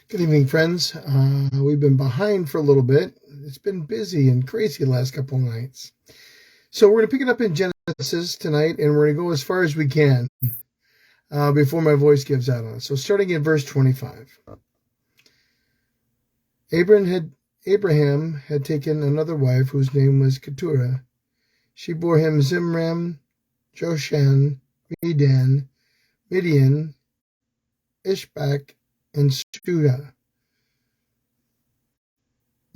Good evening, friends. We've been behind for a little bit. It's been busy and crazy the last couple of nights. So we're going to pick it up in Genesis tonight, and we're going to go as far as we can before my voice gives out on us. So starting in verse 25. Abraham had taken another wife whose name was Keturah. She bore him Zimram, Joshan, Medan, Midian, Ishbak, and Shuah.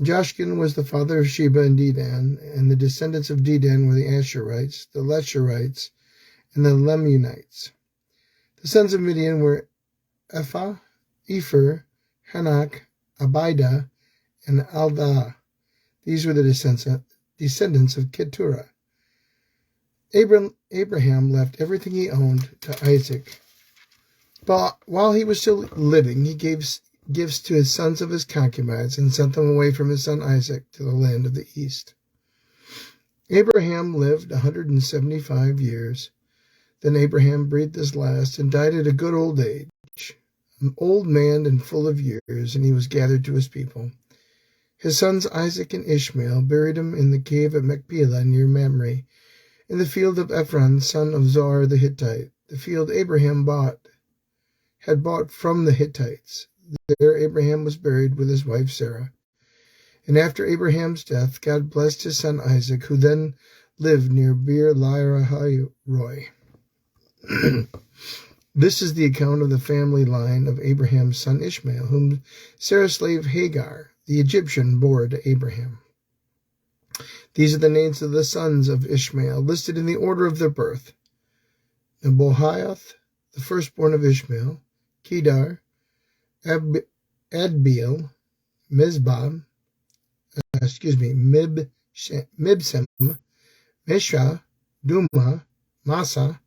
Joshkin was the father of Sheba and Dedan, and the descendants of Dedan were the Asherites, the Lesherites, and the Lemunites. The sons of Midian were Ephah, Epher, Hanok, Abida, and Aldah. These were the descendants of Keturah. Abraham left everything he owned to Isaac. But while he was still living, he gave gifts to his sons of his concubines and sent them away from his son Isaac to the land of the east. Abraham lived 175 years. Then Abraham breathed his last and died at a good old age, an old man and full of years, and he was gathered to his people. His sons Isaac and Ishmael buried him in the cave of Machpelah near Mamre, in the field of Ephron, son of Zohar the Hittite, the field Abraham had bought from the Hittites. There Abraham was buried with his wife Sarah. And after Abraham's death, God blessed his son Isaac, who then lived near Beer Lahai-roi. This is the account of the family line of Abraham's son Ishmael, whom Sarah's slave Hagar, the Egyptian, bore to Abraham. These are the names of the sons of Ishmael, listed in the order of their birth. Nebohioth, the firstborn of Ishmael, Kedar, Adbeel, Mibsam, Misha, Duma, Massa,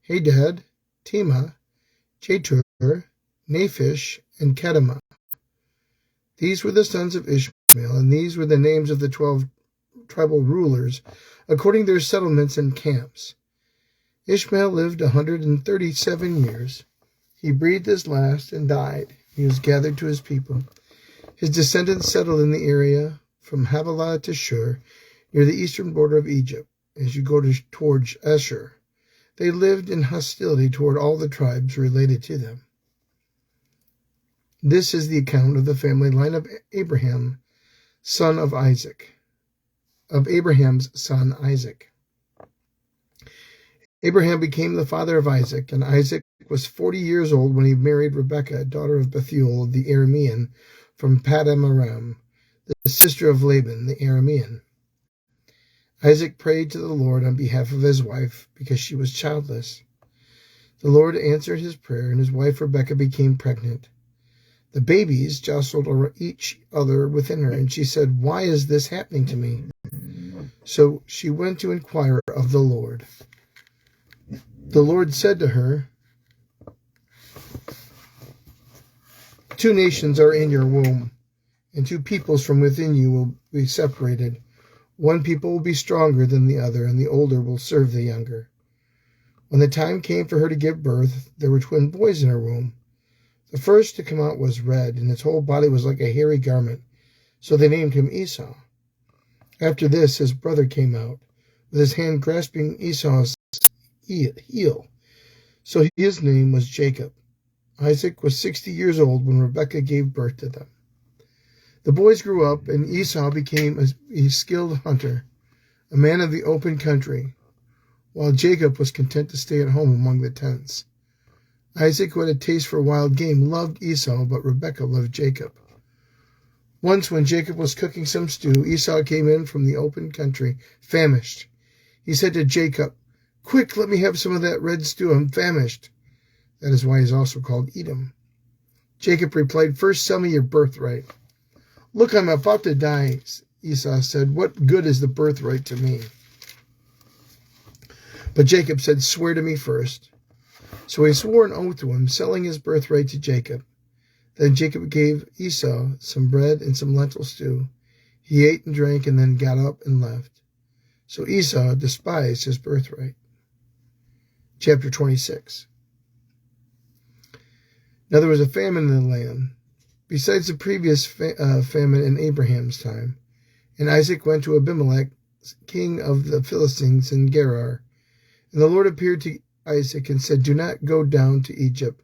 Hadad, Tema, Jetur, Naphish, and Kedemah. These were the sons of Ishmael, and these were the names of the 12 tribal rulers, according to their settlements and camps. Ishmael lived 137 years. He breathed his last and died. He was gathered to his people. His descendants settled in the area from Havilah to Shur, near the eastern border of Egypt, as you go towards Asher. They lived in hostility toward all the tribes related to them. This is the account of the family line of Abraham, son of Isaac, of Abraham's son Isaac. Abraham became the father of Isaac, and Isaac was 40 years old when he married Rebekah, daughter of Bethuel the Aramean, from Paddan Aram, the sister of Laban the Aramean. Isaac prayed to the Lord on behalf of his wife, because she was childless. The Lord answered his prayer, and his wife Rebekah became pregnant. The babies jostled each other within her, and she said, "Why is this happening to me?" So she went to inquire of the Lord. The Lord said to her, "Two nations are in your womb, and two peoples from within you will be separated. One people will be stronger than the other, and the older will serve the younger." When the time came for her to give birth, there were twin boys in her womb. The first to come out was red, and his whole body was like a hairy garment, so they named him Esau. After this, his brother came out, with his hand grasping Esau's heel, so his name was Jacob. Isaac was 60 years old when Rebekah gave birth to them. The boys grew up, and Esau became a skilled hunter, a man of the open country, while Jacob was content to stay at home among the tents. Isaac, who had a taste for wild game, loved Esau, but Rebekah loved Jacob. Once, when Jacob was cooking some stew, Esau came in from the open country, famished. He said to Jacob, "Quick, let me have some of that red stew. I'm famished." That is why he's also called Edom. Jacob replied, "First, sell me your birthright." "Look, I'm about to die," Esau said. "What good is the birthright to me?" But Jacob said, "Swear to me first." So he swore an oath to him, selling his birthright to Jacob. Then Jacob gave Esau some bread and some lentil stew. He ate and drank and then got up and left. So Esau despised his birthright. Chapter 26. Now there was a famine in the land, besides the previous famine in Abraham's time. And Isaac went to Abimelech, king of the Philistines, in Gerar. And the Lord appeared to Isaac and said, "Do not go down to Egypt.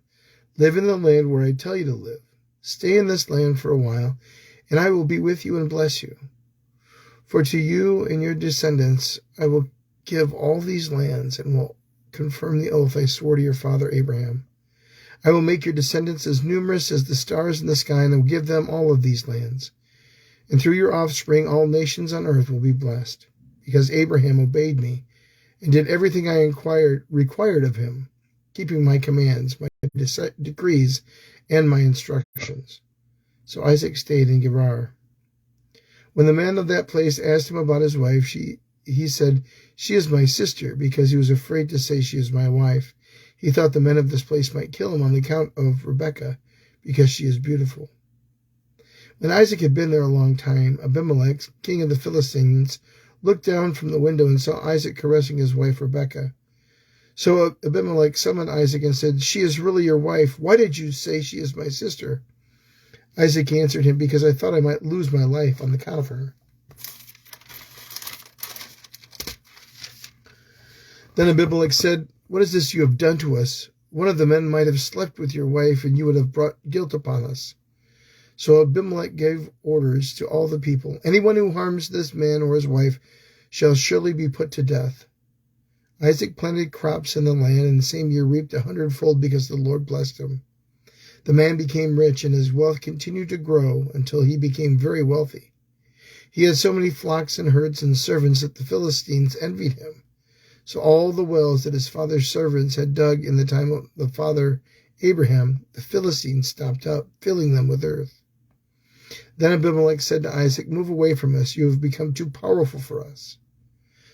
Live in the land where I tell you to live. Stay in this land for a while, and I will be with you and bless you. For to you and your descendants I will give all these lands, and will confirm the oath I swore to your father Abraham. I will make your descendants as numerous as the stars in the sky, and I will give them all of these lands. And through your offspring all nations on earth will be blessed, because Abraham obeyed me and did everything I required of him, keeping my commands, my decrees, and my instructions." So Isaac stayed in Gerar. When the men of that place asked him about his wife, he said, "She is my sister," because he was afraid to say, "She is my wife." He thought the men of this place might kill him on the account of Rebekah, because she is beautiful. When Isaac had been there a long time, Abimelech, king of the Philistines, looked down from the window and saw Isaac caressing his wife Rebekah. So Abimelech summoned Isaac and said, "She is really your wife. Why did you say she is my sister?" Isaac answered him, "Because I thought I might lose my life on account of her." Then Abimelech said, "What is this you have done to us? One of the men might have slept with your wife, and you would have brought guilt upon us." So Abimelech gave orders to all the people, "Anyone who harms this man or his wife shall surely be put to death." Isaac planted crops in the land, and the same year reaped 100-fold, because the Lord blessed him. The man became rich, and his wealth continued to grow until he became very wealthy. He had so many flocks and herds and servants that the Philistines envied him. So all the wells that his father's servants had dug in the time of the father Abraham, the Philistines stopped up, filling them with earth. Then Abimelech said to Isaac, "Move away from us. You have become too powerful for us."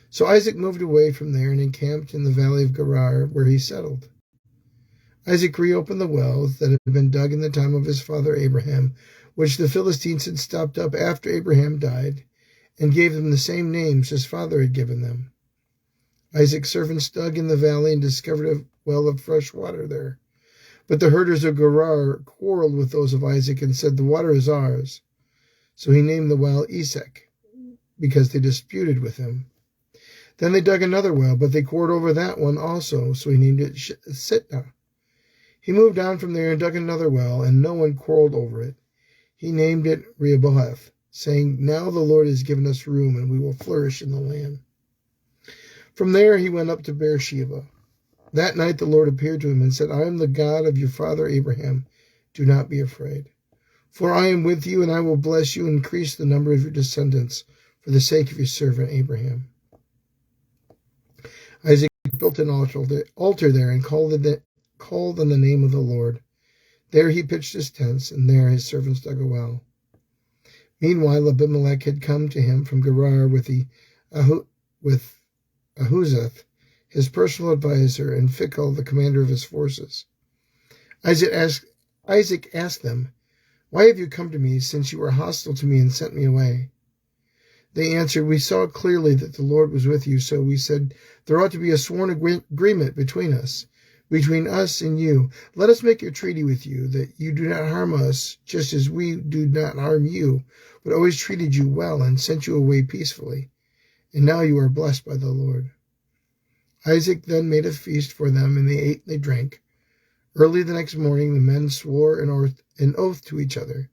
So Isaac moved away from there and encamped in the valley of Gerar, where he settled. Isaac reopened the wells that had been dug in the time of his father Abraham, which the Philistines had stopped up after Abraham died, and gave them the same names his father had given them. Isaac's servants dug in the valley and discovered a well of fresh water there. But the herders of Gerar quarreled with those of Isaac and said, "The water is ours." So he named the well Esek, because they disputed with him. Then they dug another well, but they quarreled over that one also, so he named it Sitnah. He moved on from there and dug another well, and no one quarreled over it. He named it Rehoboth, saying, "Now the Lord has given us room, and we will flourish in the land." From there he went up to Beersheba. That night the Lord appeared to him and said, "I am the God of your father Abraham. Do not be afraid. For I am with you, and I will bless you and increase the number of your descendants for the sake of your servant Abraham." Isaac built an altar there and called on the name of the Lord. There he pitched his tents, and there his servants dug a well. Meanwhile Abimelech had come to him from Gerar with Ahuzeth, his personal advisor, and Phicol, the commander of his forces. Isaac asked them, "Why have you come to me, since you were hostile to me and sent me away?" They answered, "We saw clearly that the Lord was with you, so we said, there ought to be a sworn agreement between us and you. Let us make a treaty with you, that you do not harm us, just as we do not harm you, but always treated you well and sent you away peacefully. And now you are blessed by the Lord." Isaac then made a feast for them, and they ate and they drank. Early the next morning the men swore an oath to each other.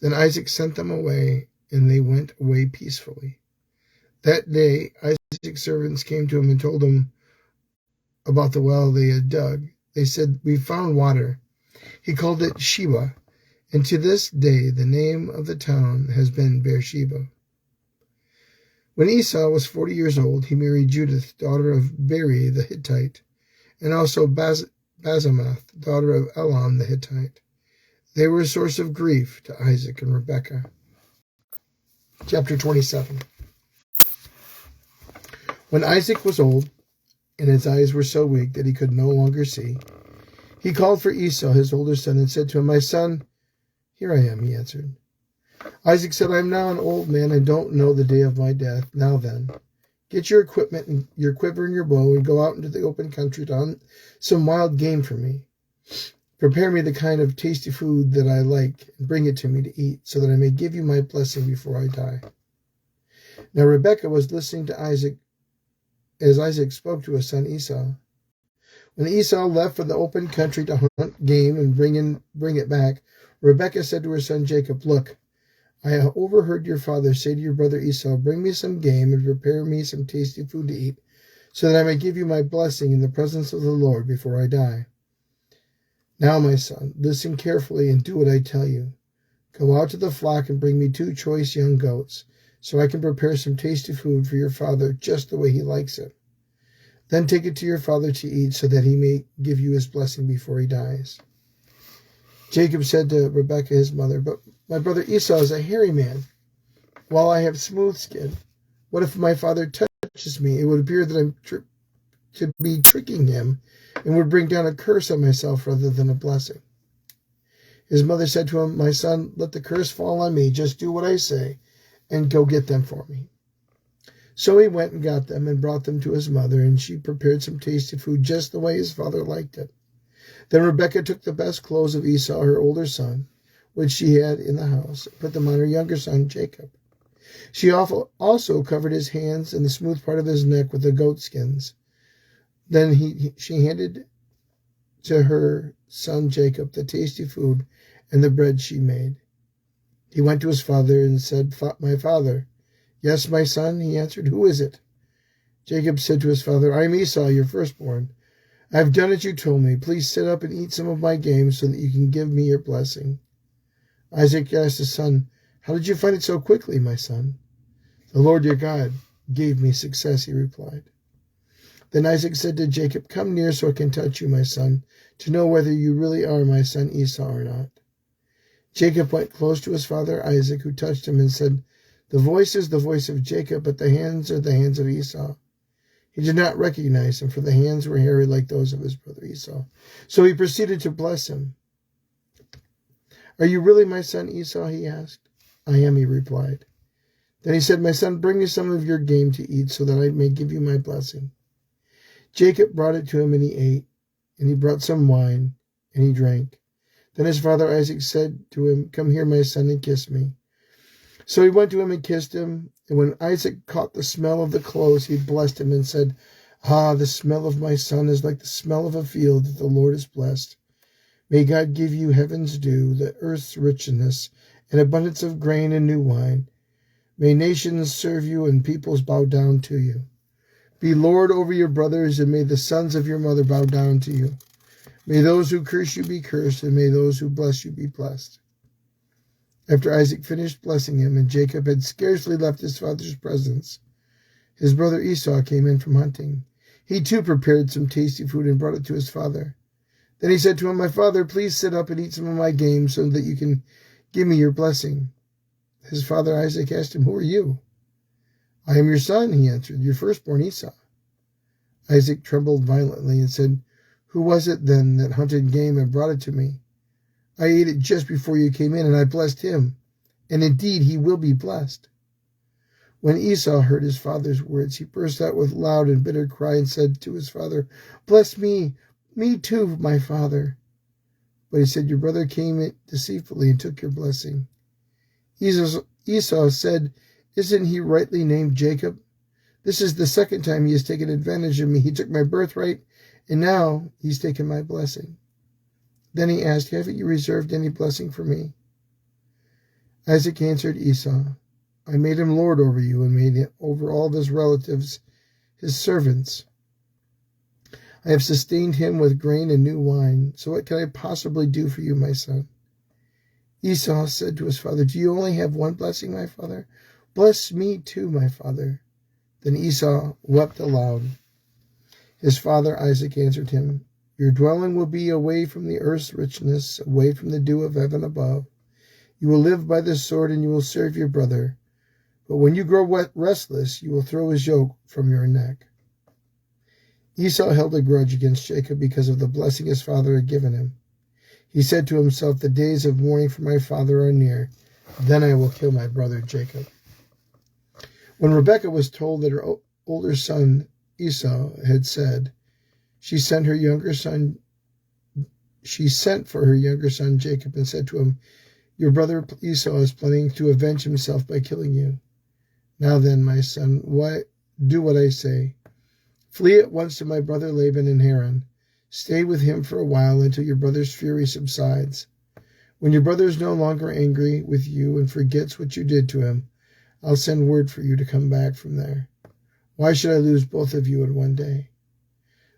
Then Isaac sent them away, and they went away peacefully. That day Isaac's servants came to him and told him about the well they had dug. They said, "We found water." He called it Sheba, and to this day the name of the town has been Beersheba. When Esau was 40 years old, he married Judith, daughter of Beri the Hittite, and also Basemath, daughter of Elon the Hittite. They were a source of grief to Isaac and Rebekah. Chapter 27. When Isaac was old, and his eyes were so weak that he could no longer see, he called for Esau, his older son, and said to him, "My son." "Here I am," he answered. Isaac said, "I am now an old man. I don't know the day of my death. Now then, get your equipment and your quiver and your bow, and go out into the open country to hunt some wild game for me. Prepare me the kind of tasty food that I like and bring it to me to eat, so that I may give you my blessing before I die." Now Rebekah was listening to Isaac as Isaac spoke to his son Esau. When Esau left for the open country to hunt game and bring it back, Rebekah said to her son Jacob, "Look, I overheard your father say to your brother Esau, 'Bring me some game and prepare me some tasty food to eat, so that I may give you my blessing in the presence of the Lord before I die.' Now, my son, listen carefully and do what I tell you. Go out to the flock and bring me 2 choice young goats, so I can prepare some tasty food for your father just the way he likes it. Then take it to your father to eat, so that he may give you his blessing before he dies." Jacob said to Rebekah his mother, "But my brother Esau is a hairy man, while I have smooth skin. What if my father touches me? It would appear that I'm to be tricking him, and would bring down a curse on myself rather than a blessing." His mother said to him, "My son, let the curse fall on me. Just do what I say, and go get them for me." So he went and got them and brought them to his mother, and she prepared some tasty food just the way his father liked it. Then Rebekah took the best clothes of Esau, her older son, which she had in the house, and put them on her younger son Jacob. She also covered his hands and the smooth part of his neck with the goat skins. Then she handed to her son Jacob the tasty food and the bread she made. He went to his father and said, "My father." "Yes, my son," he answered. "Who is it?" Jacob said to his father, "I am Esau, your firstborn. I have done as you told me. Please sit up and eat some of my game so that you can give me your blessing." Isaac asked his son, "How did you find it so quickly, my son?" "The Lord your God gave me success," he replied. Then Isaac said to Jacob, "Come near so I can touch you, my son, to know whether you really are my son Esau or not." Jacob went close to his father Isaac, who touched him and said, "The voice is the voice of Jacob, but the hands are the hands of Esau." He did not recognize him, for the hands were hairy like those of his brother Esau. So he proceeded to bless him. "Are you really my son Esau?" he asked. "I am," he replied. Then he said, "My son, bring me some of your game to eat, so that I may give you my blessing." Jacob brought it to him, and he ate, and he brought some wine, and he drank. Then his father Isaac said to him, "Come here, my son, and kiss me." So he went to him and kissed him, and when Isaac caught the smell of the clothes, he blessed him and said, "Ah, the smell of my son is like the smell of a field that the Lord has blessed. May God give you heaven's dew, the earth's richness, and abundance of grain and new wine. May nations serve you and peoples bow down to you. Be Lord over your brothers, and may the sons of your mother bow down to you. May those who curse you be cursed, and may those who bless you be blessed." After Isaac finished blessing him, and Jacob had scarcely left his father's presence, his brother Esau came in from hunting. He too prepared some tasty food and brought it to his father. Then he said to him, "My father, please sit up and eat some of my game so that you can give me your blessing." His father Isaac asked him, "Who are you?" "I am your son," he answered, "your firstborn Esau." Isaac trembled violently and said, "Who was it then that hunted game and brought it to me? I ate it just before you came in, and I blessed him, and indeed he will be blessed." When Esau heard his father's words, he burst out with loud and bitter cry and said to his father, "Bless me too, my father." But he said, "Your brother came in deceitfully and took your blessing." Esau said, "Isn't he rightly named Jacob? This is the second time he has taken advantage of me. He took my birthright, and now he's taken my blessing." Then he asked, "Haven't you reserved any blessing for me?" Isaac answered Esau, "I made him lord over you, and made him over all of his relatives his servants. I have sustained him with grain and new wine. So what can I possibly do for you, my son?" Esau said to his father, "Do you only have one blessing, my father? Bless me too, my father." Then Esau wept aloud. His father Isaac answered him, "Your dwelling will be away from the earth's richness, away from the dew of heaven above. You will live by the sword, and you will serve your brother. But when you grow restless, you will throw his yoke from your neck." Esau held a grudge against Jacob because of the blessing his father had given him. He said to himself, "The days of mourning for my father are near. Then I will kill my brother Jacob." When Rebekah was told that her older son Esau had said, she sent her younger son she sent for her younger son Jacob and said to him, "Your brother Esau is planning to avenge himself by killing you. Now then, my son, do what I say. Flee at once to my brother Laban in Haran. Stay with him for a while until your brother's fury subsides. When your brother is no longer angry with you and forgets what you did to him, I'll send word for you to come back from there. Why should I lose both of you in one day?"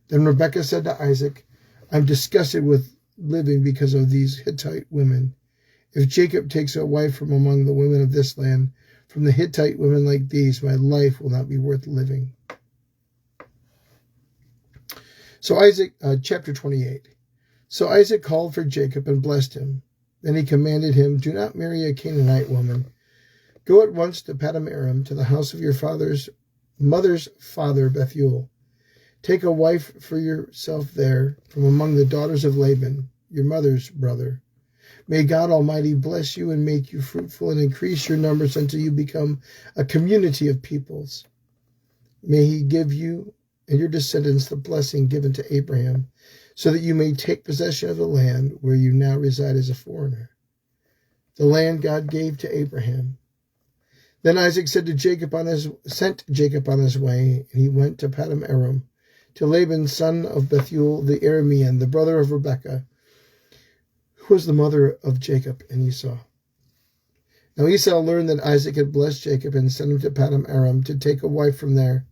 Then Rebekah said to Isaac, "I'm disgusted with living because of these Hittite women. If Jacob takes a wife from among the women of this land, from the Hittite women like these, my life will not be worth living." So chapter 28. So Isaac called for Jacob and blessed him. Then he commanded him, "Do not marry a Canaanite woman. Go at once to Padam Aram, to the house of your mother's father Bethuel. Take a wife for yourself there from among the daughters of Laban, your mother's brother. May God Almighty bless you and make you fruitful and increase your numbers until you become a community of peoples. May he give you and your descendants the blessing given to Abraham, so that you may take possession of the land where you now reside as a foreigner, the land God gave to Abraham." Then Isaac sent Jacob on his way, and he went to Padam Aram, to Laban, son of Bethuel the Aramean, the brother of Rebekah, who was the mother of Jacob and Esau. Now Esau learned that Isaac had blessed Jacob and sent him to Padam Aram to take a wife from there,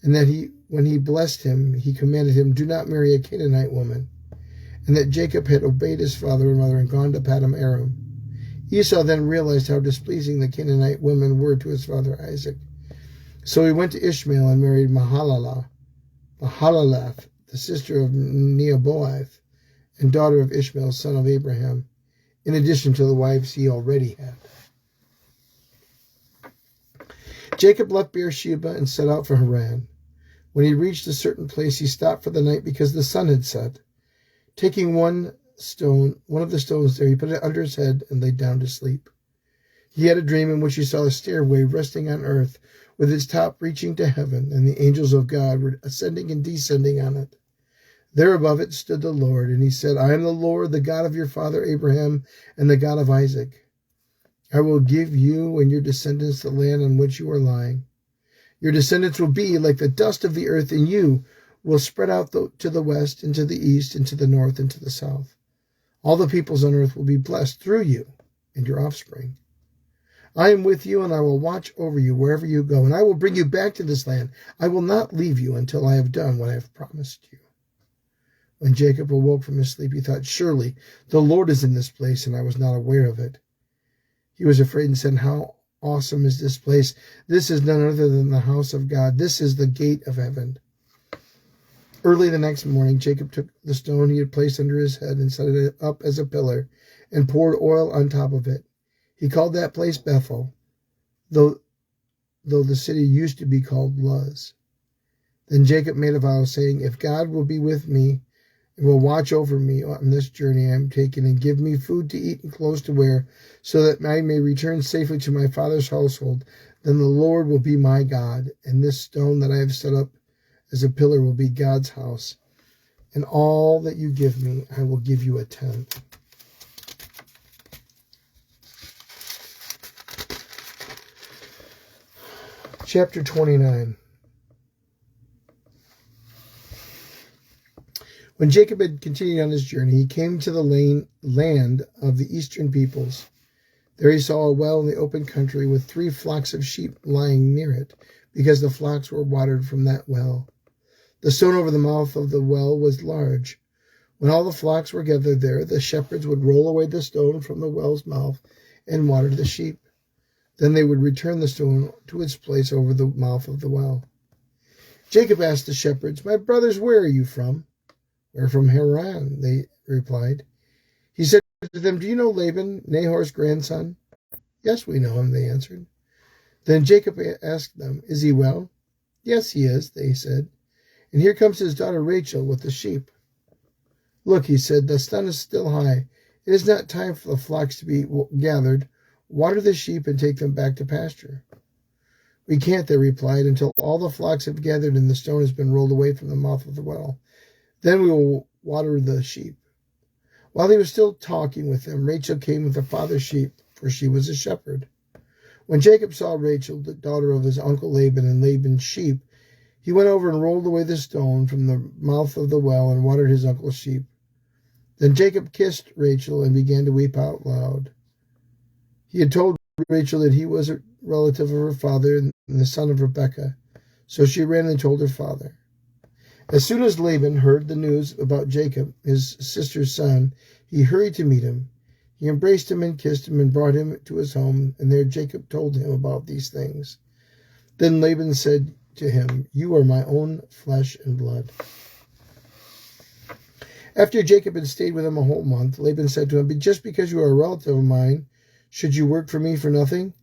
and that when he blessed him, he commanded him, "Do not marry a Canaanite woman," and that Jacob had obeyed his father and mother and gone to Padam Aram. Esau then realized how displeasing the Canaanite women were to his father Isaac. So he went to Ishmael and married Mahalath, the sister of Nebaioth, and daughter of Ishmael, son of Abraham, in addition to the wives he already had. Jacob left Beersheba and set out for Haran. When he reached a certain place, he stopped for the night because the sun had set. Taking one of the stones there, he put it under his head and lay down to sleep. He had a dream in which he saw a stairway resting on earth, with its top reaching to heaven, and the angels of God were ascending and descending on it. There above it stood the Lord, and he said, "I am the Lord, the God of your father Abraham, and the God of Isaac. I will give you and your descendants the land on which you are lying. Your descendants will be like the dust of the earth, and you will spread out to the west, and to the east, and to the north, and to the south. All the peoples on earth will be blessed through you and your offspring. I am with you, and I will watch over you wherever you go, and I will bring you back to this land. I will not leave you until I have done what I have promised you." When Jacob awoke from his sleep, he thought, "Surely the Lord is in this place, and I was not aware of it." He was afraid and said, "How awesome is this place! This is none other than the house of God. This is the gate of heaven." Early the next morning, Jacob took the stone he had placed under his head and set it up as a pillar and poured oil on top of it. He called that place Bethel, though the city used to be called Luz. Then Jacob made a vow, saying, "If God will be with me and will watch over me on this journey I am taking, and give me food to eat and clothes to wear, so that I may return safely to my father's household, then the Lord will be my God, and this stone that I have set up as a pillar will be God's house. And all that you give me, I will give you a tenth." Chapter 29. When Jacob had continued on his journey, he came to the land of the eastern peoples. There he saw a well in the open country with 3 flocks of sheep lying near it, because the flocks were watered from that well. The stone over the mouth of the well was large. When all the flocks were gathered there, the shepherds would roll away the stone from the well's mouth and water the sheep. Then they would return the stone to its place over the mouth of the well. Jacob asked the shepherds, "My brothers, where are you from?" "We're from Haran," they replied. He said to them, "Do you know Laban, Nahor's grandson?" "Yes, we know him," they answered. Then Jacob asked them, "Is he well?" "Yes, he is," they said. "And here comes his daughter Rachel with the sheep." "Look," he said, "the sun is still high. It is not time for the flocks to be gathered. Water the sheep and take them back to pasture." "We can't," they replied, "until all the flocks have gathered and the stone has been rolled away from the mouth of the well. Then we will water the sheep." While he was still talking with them, Rachel came with her father's sheep, for she was a shepherd. When Jacob saw Rachel, the daughter of his uncle Laban, and Laban's sheep, he went over and rolled away the stone from the mouth of the well and watered his uncle's sheep. Then Jacob kissed Rachel and began to weep out loud. He had told Rachel that he was a relative of her father and the son of Rebekah, so she ran and told her father. As soon as Laban heard the news about Jacob, his sister's son, he hurried to meet him. He embraced him and kissed him and brought him to his home, and there Jacob told him about these things. Then Laban said to him, "You are my own flesh and blood." After Jacob had stayed with him a whole month, Laban said to him, "Just because you are a relative of mine, should you work for me for nothing?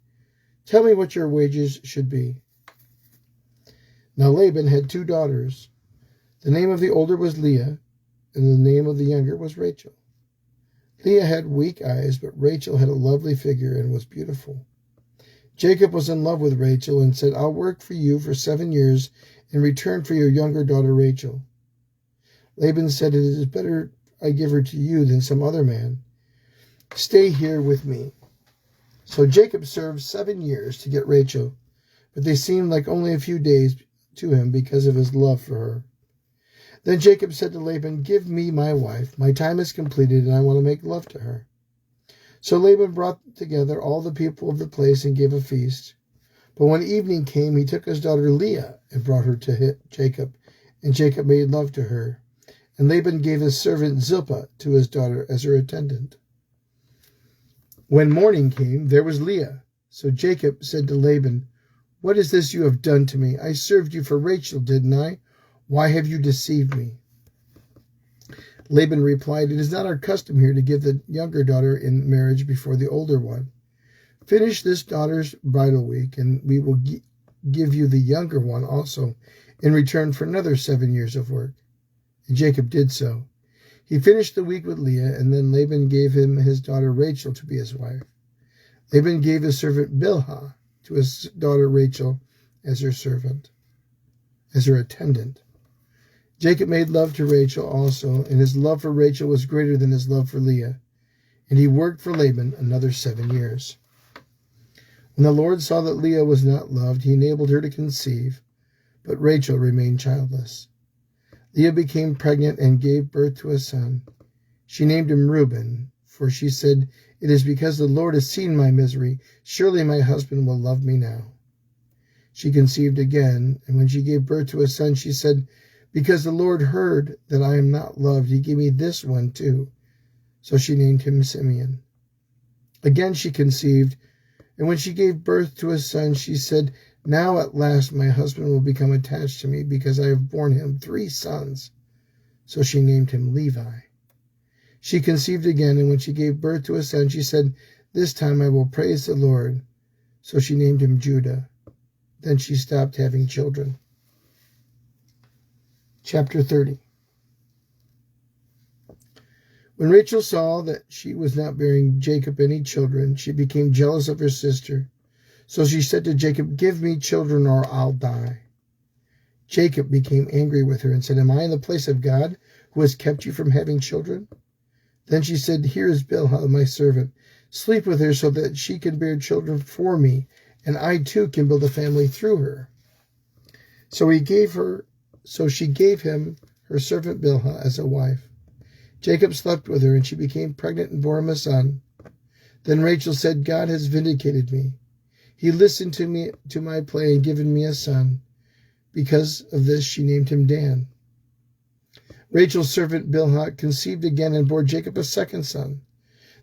Tell me what your wages should be." Now Laban had 2 daughters. The name of the older was Leah, and the name of the younger was Rachel. Leah had weak eyes, but Rachel had a lovely figure and was beautiful. Jacob was in love with Rachel and said, "I'll work for you for 7 years in return for your younger daughter Rachel." Laban said, "It is better I give her to you than some other man. Stay here with me." So Jacob served 7 years to get Rachel, but they seemed like only a few days to him because of his love for her. Then Jacob said to Laban, "Give me my wife. My time is completed, and I want to make love to her." So Laban brought together all the people of the place and gave a feast. But when evening came, he took his daughter Leah and brought her to Jacob, and Jacob made love to her. And Laban gave his servant Zilpah to his daughter as her attendant. When morning came, there was Leah. So Jacob said to Laban, "What is this you have done to me? I served you for Rachel, didn't I? Why have you deceived me?" Laban replied, "It is not our custom here to give the younger daughter in marriage before the older one. Finish this daughter's bridal week, and we will give you the younger one also in return for another 7 years of work." And Jacob did so. He finished the week with Leah, and then Laban gave him his daughter Rachel to be his wife. Laban gave his servant Bilhah to his daughter Rachel as her attendant. Jacob made love to Rachel also, and his love for Rachel was greater than his love for Leah, and he worked for Laban another 7 years. When the Lord saw that Leah was not loved, he enabled her to conceive, but Rachel remained childless. Leah became pregnant and gave birth to a son. She named him Reuben, for she said, "It is because the Lord has seen my misery. Surely my husband will love me now." She conceived again, and when she gave birth to a son, she said, "Because the Lord heard that I am not loved, he gave me this one too." So she named him Simeon. Again she conceived, and when she gave birth to a son, she said, "Now at last my husband will become attached to me, because I have borne him 3 sons. So she named him Levi. She conceived again, and when she gave birth to a son, she said, "This time I will praise the Lord." So she named him Judah. Then she stopped having children. Chapter 30. When Rachel saw that she was not bearing Jacob any children, she became jealous of her sister. So she said to Jacob, "Give me children or I'll die." Jacob became angry with her and said, "Am I in the place of God, who has kept you from having children?" Then she said, "Here is Bilhah, my servant. Sleep with her so that she can bear children for me, and I too can build a family through her." So she gave him her servant Bilhah as a wife. Jacob slept with her, and she became pregnant and bore him a son. Then Rachel said, "God has vindicated me. He listened to my plea and given me a son." Because of this, she named him Dan. Rachel's servant Bilhah conceived again and bore Jacob a second son.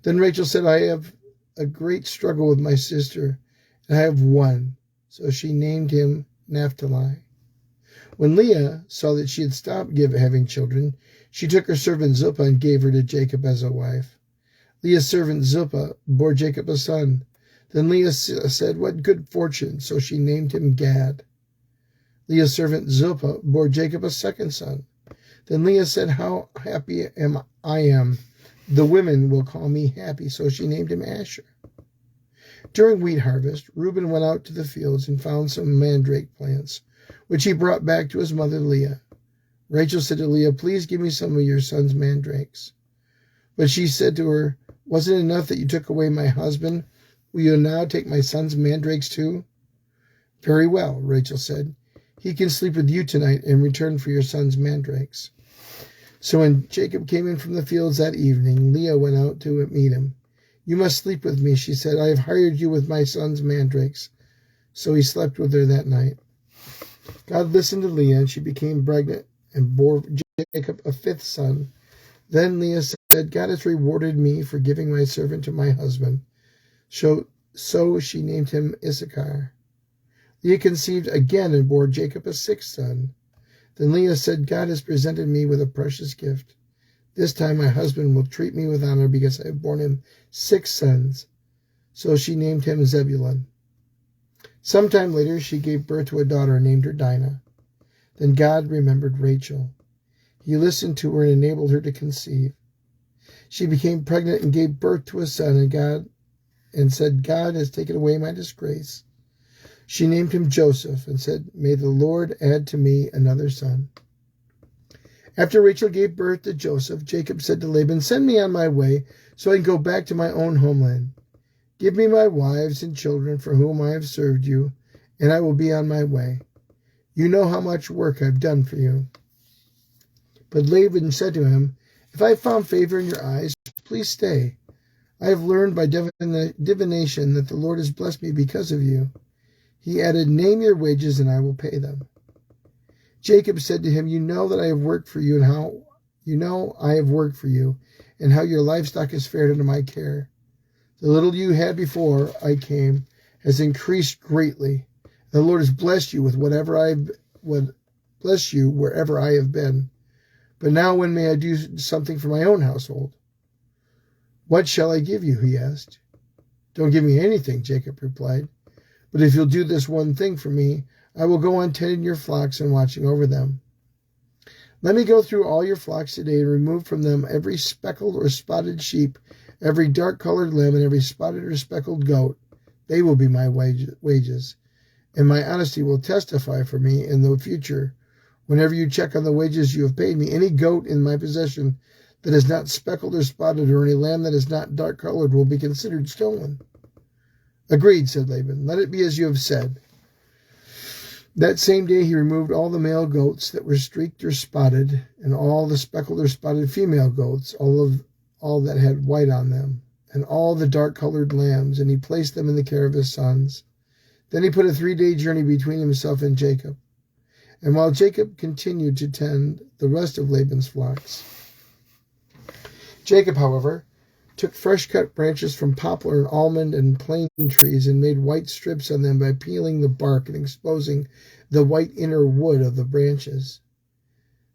Then Rachel said, "I have a great struggle with my sister, and I have won." So she named him Naphtali. When Leah saw that she had stopped having children, she took her servant Zilpah and gave her to Jacob as a wife. Leah's servant Zilpah bore Jacob a son. Then Leah said, "What good fortune!" So she named him Gad. Leah's servant Zilpah bore Jacob a second son. Then Leah said, "How happy I am! The women will call me happy." So she named him Asher. During wheat harvest, Reuben went out to the fields and found some mandrake plants, which he brought back to his mother Leah. Rachel said to Leah, "Please give me some of your son's mandrakes." But she said to her, "Wasn't it enough that you took away my husband? Will you now take my son's mandrakes too?" "Very well," Rachel said. "He can sleep with you tonight in return for your son's mandrakes." So when Jacob came in from the fields that evening, Leah went out to meet him. "You must sleep with me," she said. "I have hired you with my son's mandrakes." So he slept with her that night. God listened to Leah, and she became pregnant and bore Jacob a fifth son. Then Leah said, "God has rewarded me for giving my servant to my husband." So she named him Issachar. Leah conceived again and bore Jacob a sixth son. Then Leah said, "God has presented me with a precious gift. This time my husband will treat me with honor because I have borne him 6 sons." So she named him Zebulun. Sometime later she gave birth to a daughter and named her Dinah. Then God remembered Rachel. He listened to her and enabled her to conceive. She became pregnant and gave birth to a son, and said, "God has taken away my disgrace." She named him Joseph and said, "May the Lord add to me another son." After Rachel gave birth to Joseph, Jacob said to Laban, "Send me on my way so I can go back to my own homeland. Give me my wives and children for whom I have served you, and I will be on my way. You know how much work I've done for you." But Laban said to him, "If I have found favor in your eyes, please stay. I have learned by divination that the Lord has blessed me because of you." He added, "Name your wages and I will pay them." Jacob said to him, "You know that I have worked for you and how your livestock has fared under my care. The little you had before I came has increased greatly. The Lord has blessed you with wherever I have been. But now when may I do something for my own household?" "What shall I give you?" he asked. "Don't give me anything," Jacob replied. "But if you'll do this one thing for me, I will go on tending your flocks and watching over them. Let me go through all your flocks today and remove from them every speckled or spotted sheep, every dark-colored lamb, and every spotted or speckled goat. They will be my wages, and my honesty will testify for me in the future. Whenever you check on the wages you have paid me, any goat in my possession that is not speckled or spotted, or any lamb that is not dark-colored, will be considered stolen." "Agreed," said Laban. "Let it be as you have said." That same day he removed all the male goats that were streaked or spotted, and all the speckled or spotted female goats, all that had white on them, and all the dark-colored lambs, and he placed them in the care of his sons. Then he put a 3-day journey between himself and Jacob. And while Jacob continued to tend the rest of Laban's flocks, Jacob, however, took fresh-cut branches from poplar and almond and plane trees and made white strips on them by peeling the bark and exposing the white inner wood of the branches.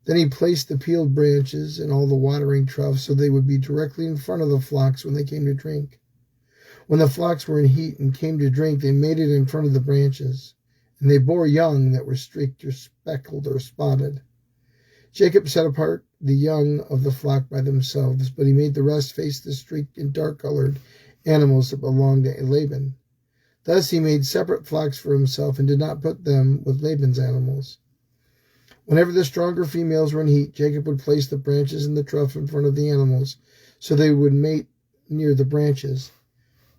Then he placed the peeled branches in all the watering troughs so they would be directly in front of the flocks when they came to drink. When the flocks were in heat and came to drink, they made it in front of the branches, and they bore young that were streaked or speckled or spotted. Jacob set apart the young of the flock by themselves, but he made the rest face the streaked and dark-colored animals that belonged to Laban. Thus he made separate flocks for himself and did not put them with Laban's animals. Whenever the stronger females were in heat, Jacob would place the branches in the trough in front of the animals, so they would mate near the branches.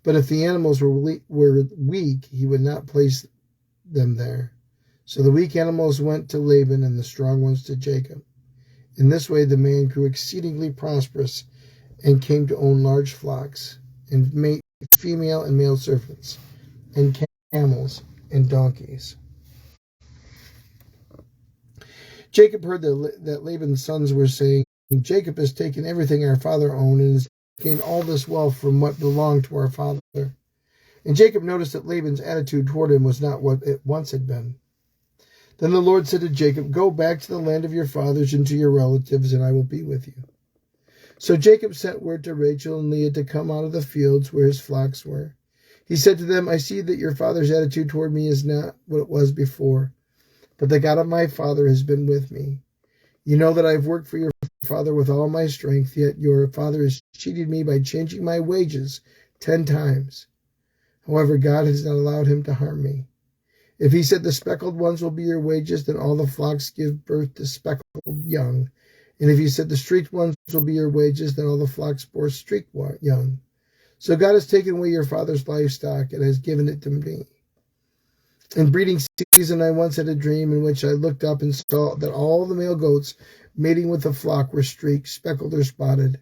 But if the animals were weak, he would not place them there. So the weak animals went to Laban and the strong ones to Jacob. In this way the man grew exceedingly prosperous and came to own large flocks, and mate female and male servants, and camels and donkeys. Jacob heard that Laban's sons were saying, "Jacob has taken everything our father owned and has gained all this wealth from what belonged to our father." And Jacob noticed that Laban's attitude toward him was not what it once had been. Then the Lord said to Jacob, "Go back to the land of your fathers and to your relatives, and I will be with you." So Jacob sent word to Rachel and Leah to come out of the fields where his flocks were. He said to them, "I see that your father's attitude toward me is not what it was before, but the God of my father has been with me. You know that I have worked for your father with all my strength, yet your father has cheated me by changing my wages 10 times. However, God has not allowed him to harm me. If he said the speckled ones will be your wages, then all the flocks give birth to speckled young, And if he said the streaked ones will be your wages, then all the flocks bore streaked young. So God has taken away your father's livestock and has given it to me. In breeding season, I once had a dream in which I looked up and saw that all the male goats mating with the flock were streaked, speckled, or spotted.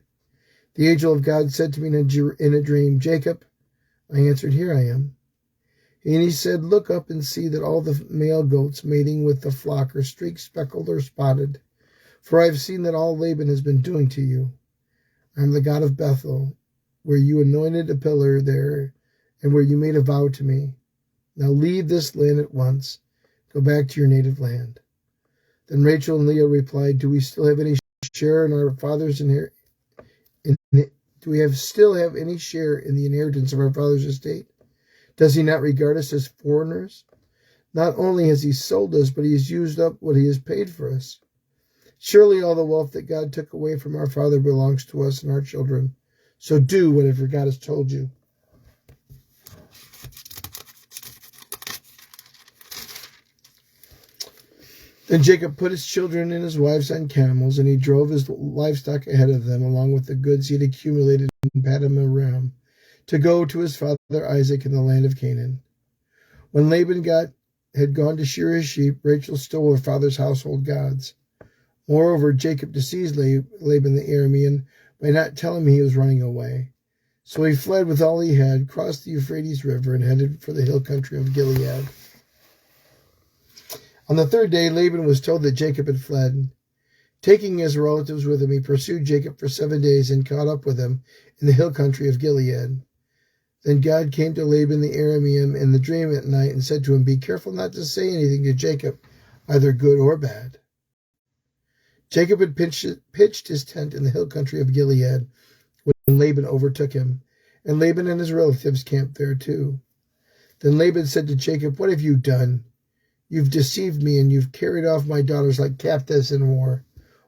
The angel of God said to me in a dream, Jacob. I answered, Here I am. And he said, Look up and see that all the male goats mating with the flock are streaked, speckled, or spotted. For I have seen that all Laban has been doing to you. I am the God of Bethel, where you anointed a pillar there, and where you made a vow to me. Now leave this land at once. Go back to your native land. Then Rachel and Leah replied, Do we still have any share in our father's inheritance? Do we still have any share in the inheritance of our father's estate? Does he not regard us as foreigners? Not only has he sold us, but he has used up what he has paid for us. Surely all the wealth that God took away from our father belongs to us and our children. So do whatever God has told you. Then Jacob put his children and his wives on camels, and he drove his livestock ahead of them, along with the goods he had accumulated in Paddan Aram, to go to his father Isaac in the land of Canaan. When Laban had gone to shear his sheep, Rachel stole her father's household gods. Moreover, Jacob deceived Laban the Aramean by not telling him he was running away. So he fled with all he had, crossed the Euphrates River, and headed for the hill country of Gilead. On the third day, Laban was told that Jacob had fled. Taking his relatives with him, he pursued Jacob for 7 days and caught up with him in the hill country of Gilead. Then God came to Laban the Aramean in the dream at night and said to him, Be careful not to say anything to Jacob, either good or bad. Jacob had pitched his tent in the hill country of Gilead when Laban overtook him, and Laban and his relatives camped there too. Then Laban said to Jacob, What have you done? You've deceived me, and you've carried off my daughters like captives in war.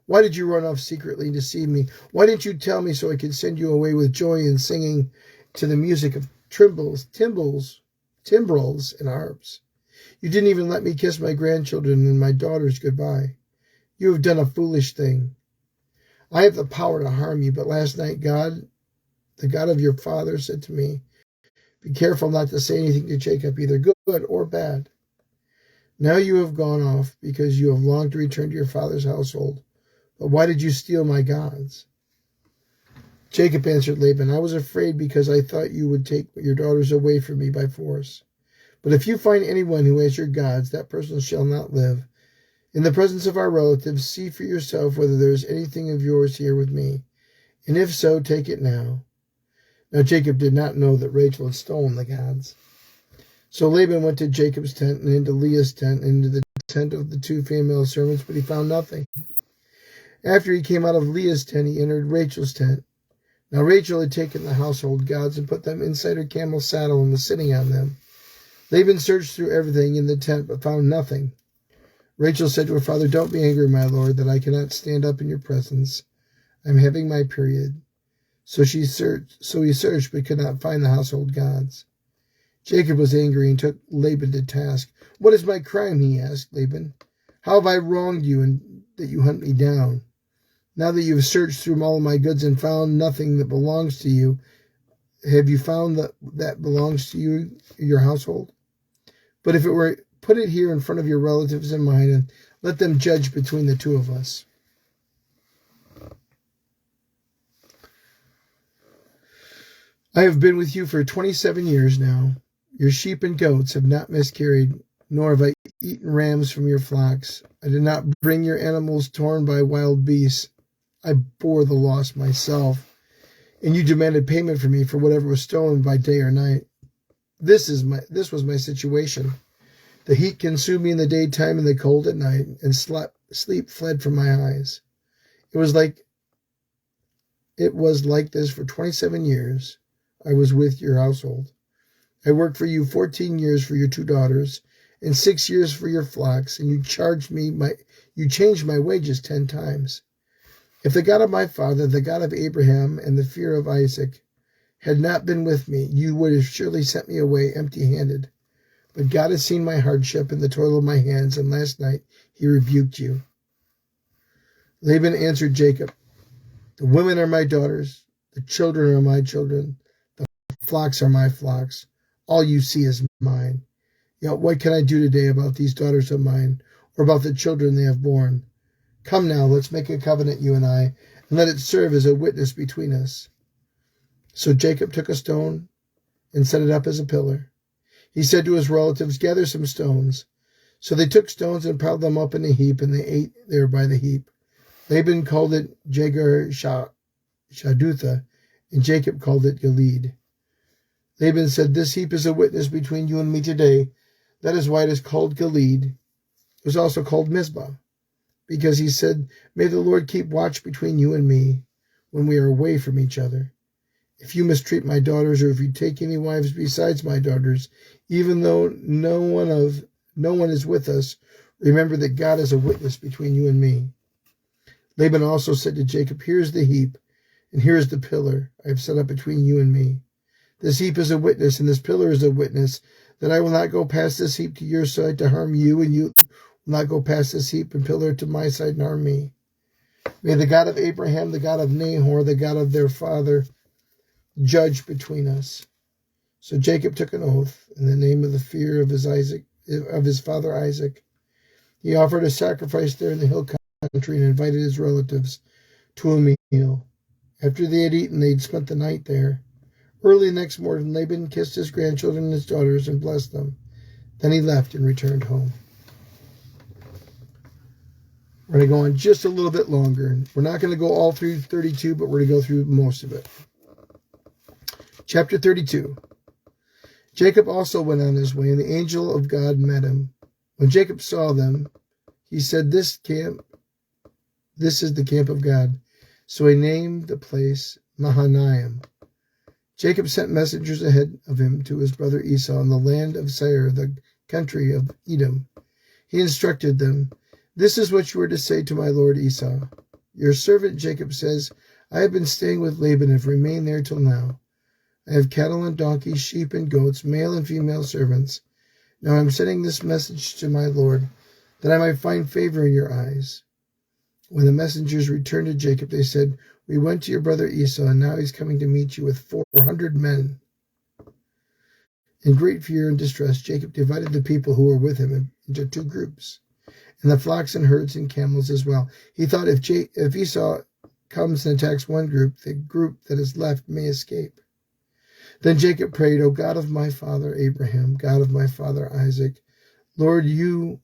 Why did you run off secretly and deceive me? Why didn't you tell me so I could send you away with joy and singing to the music of timbrels, and harps? You didn't even let me kiss my grandchildren and my daughters goodbye. You have done a foolish thing. I have the power to harm you, but last night God, the God of your father, said to me, Be careful not to say anything to Jacob, either good or bad. Now you have gone off because you have longed to return to your father's household. But why did you steal my gods? Jacob answered Laban, I was afraid because I thought you would take your daughters away from me by force. But if you find anyone who has your gods, that person shall not live. In the presence of our relatives, see for yourself whether there is anything of yours here with me. And if so, take it now. Now Jacob did not know that Rachel had stolen the gods. So Laban went to Jacob's tent and into Leah's tent and into the tent of the 2 female servants, but he found nothing. After he came out of Leah's tent, he entered Rachel's tent. Now Rachel had taken the household gods and put them inside her camel's saddle and was sitting on them. Laban searched through everything in the tent, but found nothing. Rachel said to her father, Don't be angry, my lord, that I cannot stand up in your presence. I am having my period. So he searched, but could not find the household gods. Jacob was angry and took Laban to task. What is my crime? He asked Laban. How have I wronged you and that you hunt me down? Now that you have searched through all of my goods and found nothing that belongs to you, have you found that belongs to you, your household? But if it were, put it here in front of your relatives and mine, and let them judge between the two of us. I have been with you for 27 years now. Your sheep and goats have not miscarried, nor have I eaten rams from your flocks. I did not bring your animals torn by wild beasts. I bore the loss myself, and you demanded payment from me for whatever was stolen by day or night. This was my situation. The heat consumed me in the daytime and the cold at night, and sleep fled from my eyes. It was like this for 27 years. I was with your household. I worked for you 14 years for your 2 daughters, and 6 years for your flocks, and you changed my wages 10 times. If the God of my father, the God of Abraham, and the fear of Isaac had not been with me, you would have surely sent me away empty-handed. But God has seen my hardship and the toil of my hands, and last night he rebuked you. Laban answered Jacob, the women are my daughters, the children are my children, the flocks are my flocks. All you see is mine. Yet what can I do today about these daughters of mine, or about the children they have borne? Come now, let's make a covenant, you and I, and let it serve as a witness between us. So Jacob took a stone and set it up as a pillar. He said to his relatives, gather some stones. So they took stones and piled them up in a heap, and they ate there by the heap. Laban called it Shadutha, and Jacob called it Gilead. Laban said, this heap is a witness between you and me today. That is why it is called Gilead. It was also called Mizpah, because he said, may the Lord keep watch between you and me when we are away from each other. If you mistreat my daughters, or if you take any wives besides my daughters, even though no one is with us, remember that God is a witness between you and me. Laban also said to Jacob, here is the heap, and here is the pillar I have set up between you and me. This heap is a witness, and this pillar is a witness, that I will not go past this heap to your side to harm you, and you will not go past this heap and pillar to my side and harm me. May the God of Abraham, the God of Nahor, the God of their father, judge between us. So Jacob took an oath in the name of the fear of his father Isaac. He offered a sacrifice there in the hill country and invited his relatives to a meal. After they had eaten, they had spent the night there. Early the next morning, Laban kissed his grandchildren and his daughters and blessed them. Then he left and returned home. We're going to go on just a little bit longer. We're not going to go all through 32, but we're going to go through most of it. Chapter 32. Jacob also went on his way, and the angel of God met him. When Jacob saw them, he said, this is the camp of God. So he named the place Mahanaim. Jacob sent messengers ahead of him to his brother Esau in the land of Seir, the country of Edom. He instructed them, this is what you are to say to my lord Esau. Your servant Jacob says, I have been staying with Laban and have remained there till now. I have cattle and donkeys, sheep and goats, male and female servants. Now I am sending this message to my lord, that I might find favor in your eyes. When the messengers returned to Jacob, they said, we went to your brother Esau, and now he's coming to meet you with 400 men. In great fear and distress, Jacob divided the people who were with him into two groups, and the flocks and herds and camels as well. He thought if Esau comes and attacks one group, the group that is left may escape. Then Jacob prayed, O God of my father Abraham, God of my father Isaac, Lord, you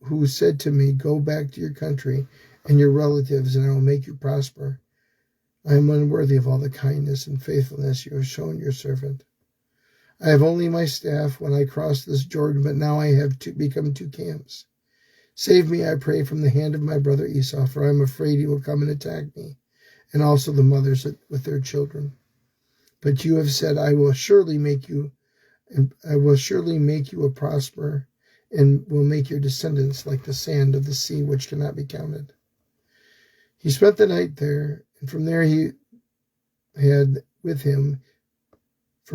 who said to me, go back to your country and your relatives, and I will make you prosper. I am unworthy of all the kindness and faithfulness you have shown your servant. I have only my staff when I crossed this Jordan, but now I have become two camps. Save me, I pray, from the hand of my brother Esau, for I am afraid he will come and attack me, and also the mothers with their children. But you have said, I will surely make you a prosper, and will make your descendants like the sand of the sea, which cannot be counted. He spent the night there, and from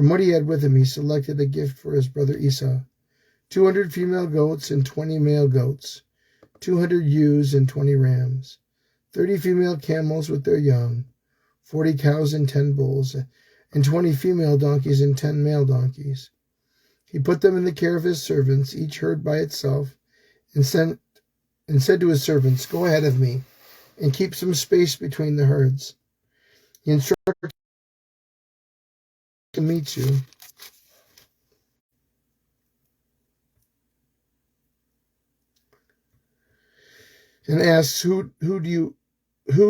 what he had with him, he selected a gift for his brother Esau: 200 female goats and 20 male goats, 200 ewes and 20 rams, 30 female camels with their young, 40 cows and 10 bulls, and 20 female donkeys and 10 male donkeys. He put them in the care of his servants, each herd by itself, and said to his servants, go ahead of me, and keep some space between the herds. He instructed to meet you, and asks, who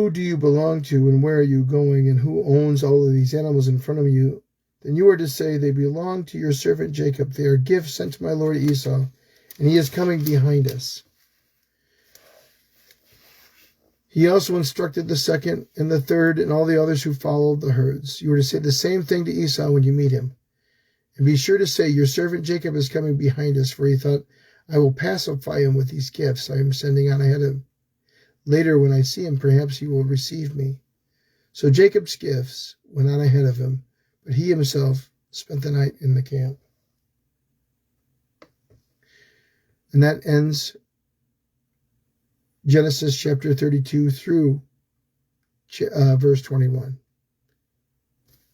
do you belong to, and where are you going, and who owns all of these animals in front of you? Then you are to say, they belong to your servant Jacob. They are gifts sent to my lord Esau, and he is coming behind us. He also instructed the second and the third and all the others who followed the herds. You are to say the same thing to Esau when you meet him. And be sure to say, your servant Jacob is coming behind us, for he thought, I will pacify him with these gifts I am sending on ahead of him. Later, when I see him, perhaps he will receive me. So Jacob's gifts went on ahead of him, but he himself spent the night in the camp. And that ends Genesis chapter 32 through verse 21.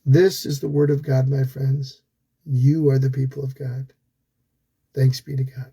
This is the word of God, my friends. You are the people of God. Thanks be to God.